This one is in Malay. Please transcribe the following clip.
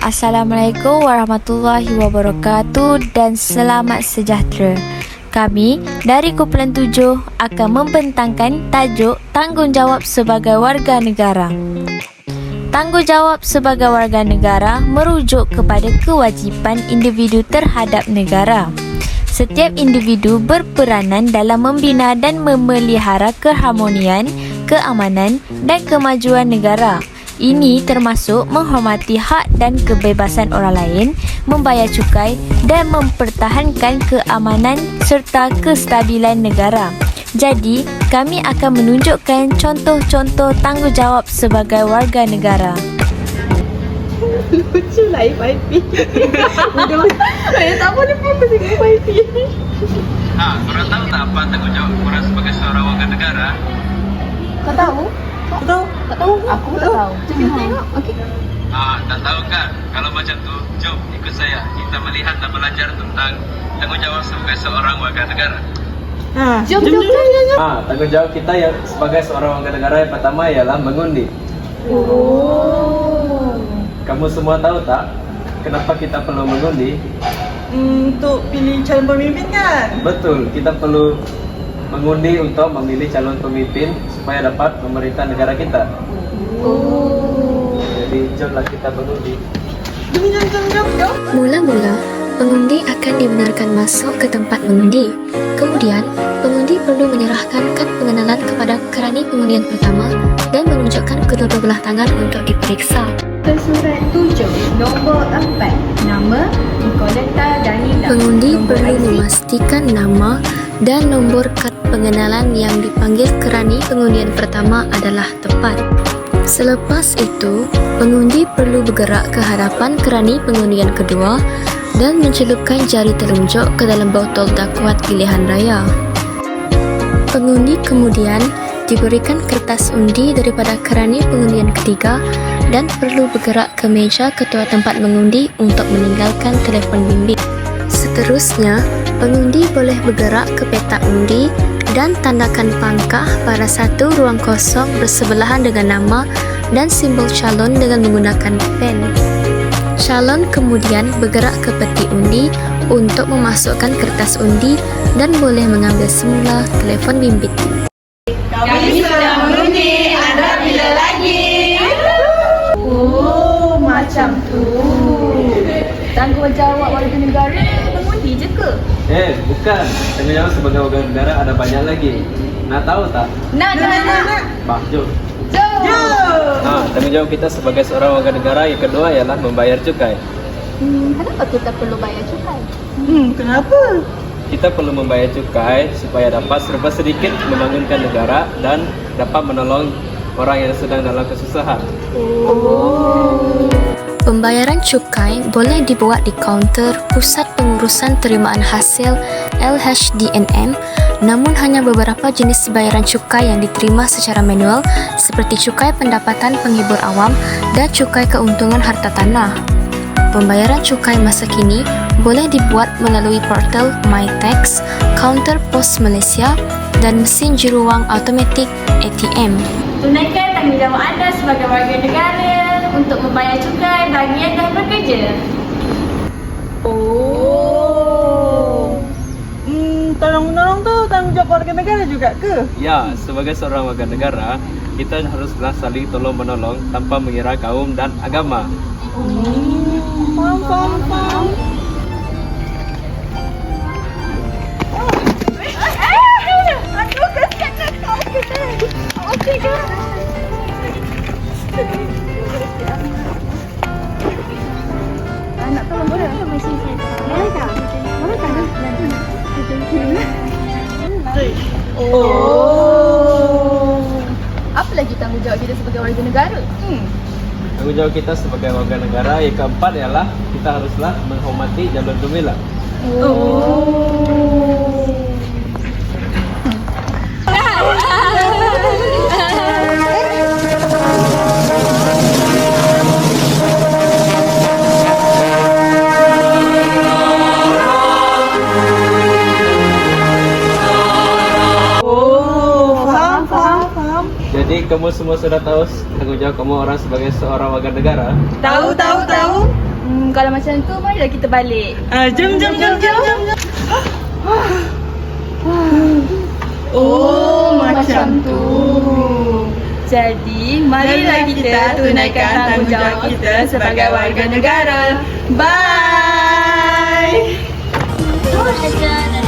Assalamualaikum warahmatullahi wabarakatuh dan selamat sejahtera. Kami dari Kumpulan 7 akan membentangkan tajuk Tanggungjawab sebagai Warga Negara. Tanggungjawab sebagai warga negara merujuk kepada kewajipan individu terhadap negara. Setiap individu berperanan dalam membina dan memelihara keharmonian, keamanan dan kemajuan negara. Ini termasuk menghormati hak dan kebebasan orang lain, membayar cukai dan mempertahankan keamanan serta kestabilan negara. Jadi, kami akan menunjukkan contoh-contoh tanggungjawab sebagai warga negara. Lucu lah FIP. Saya tak boleh pun bersama FIP. Korang tahu tak apa tanggungjawab korang sebagai seorang warga negara? Kau tahu? Tak tahu. Tak tahu. Aku tak tahu. Tengok. Okey. Tak tahu kan? Kalau macam tu, jom ikut saya. Kita melihat dan belajar tentang tanggungjawab sebagai seorang warga negara. Jom. Tanggungjawab kita yang sebagai seorang warga negara yang pertama ialah mengundi. Kamu semua tahu tak kenapa kita perlu mengundi? Untuk pilih calon pemimpin kan? Betul, kita perlu mengundi untuk memilih calon pemimpin supaya dapat memerintah negara kita. Jadi jomlah kita mengundi. Jom. Mula-mula, pengundi akan dibenarkan masuk ke tempat mengundi. Kemudian, pengundi perlu menyerahkan kad pengenalan kepada kerani pengundian pertama dan menunjukkan kedua belah tangan untuk diperiksa. Surat 7, nombor 4, nama, kolektor dan Pengundi perlu memastikan nama dan nombor kad pengenalan yang dipanggil kerani pengundian pertama adalah tepat. Selepas itu, pengundi perlu bergerak ke hadapan kerani pengundian kedua dan mencelupkan jari telunjuk ke dalam botol dakwat pilihan raya. Pengundi kemudian diberikan kertas undi daripada kerani pengundian ketiga dan perlu bergerak ke meja ketua tempat mengundi untuk meninggalkan telefon bimbit. Seterusnya, pengundi boleh bergerak ke petak undi dan tandakan pangkah pada satu ruang kosong bersebelahan dengan nama dan simbol calon dengan menggunakan pen. Calon kemudian bergerak ke peti undi untuk memasukkan kertas undi dan boleh mengambil semula telefon bimbit. Kami sudah mengundi, anda bila lagi? Macam tu. Tanggungjawab warga negara mengundi je ke? Bukan. Tanggungjawab sebagai warga negara ada banyak lagi. Nak tahu tak? Nak. Jom. Jom. Tanggungjawab kita sebagai seorang warga negara yang kedua ialah membayar cukai. Kenapa kita perlu bayar cukai? Kenapa? Kita perlu membayar cukai supaya dapat serba sedikit membangunkan negara dan dapat menolong orang yang sedang dalam kesusahan. Pembayaran cukai boleh dibuat di kaunter Pusat Pengurusan Terimaan Hasil LHDNM, namun hanya beberapa jenis bayaran cukai yang diterima secara manual seperti cukai pendapatan penghibur awam dan cukai keuntungan harta tanah. Pembayaran cukai masa kini boleh dibuat melalui portal MyTax, kaunter Pos Malaysia dan mesin juru wang automatik ATM. Tunaikan tanggungjawab anda sebagai warga negara untuk membayar cukai bagi yang dah bekerja. Tolong-menolong tu tanggungjawab warga negara juga ke? Ya, sebagai seorang warga negara, kita haruslah saling tolong-menolong tanpa mengira kaum dan agama. Faham. Aduh, kesian nak kau. Okey ke? Nak tolong boleh? Boleh tak? Boleh tak? Apa lagi tanggungjawab kita sebagai warga negara? Tanggungjawab kita sebagai warga negara yang keempat ialah kita haruslah menghormati jalur gemilang. kamu semua sudah tahu tanggung jawab kamu orang sebagai seorang warga negara? Tahu. Kalau macam tu, marilah kita balik. Jom. Oh, macam tu. Jadi, marilah kita tunaikan tanggungjawab kita sebagai warga negara. Bye. Ajaran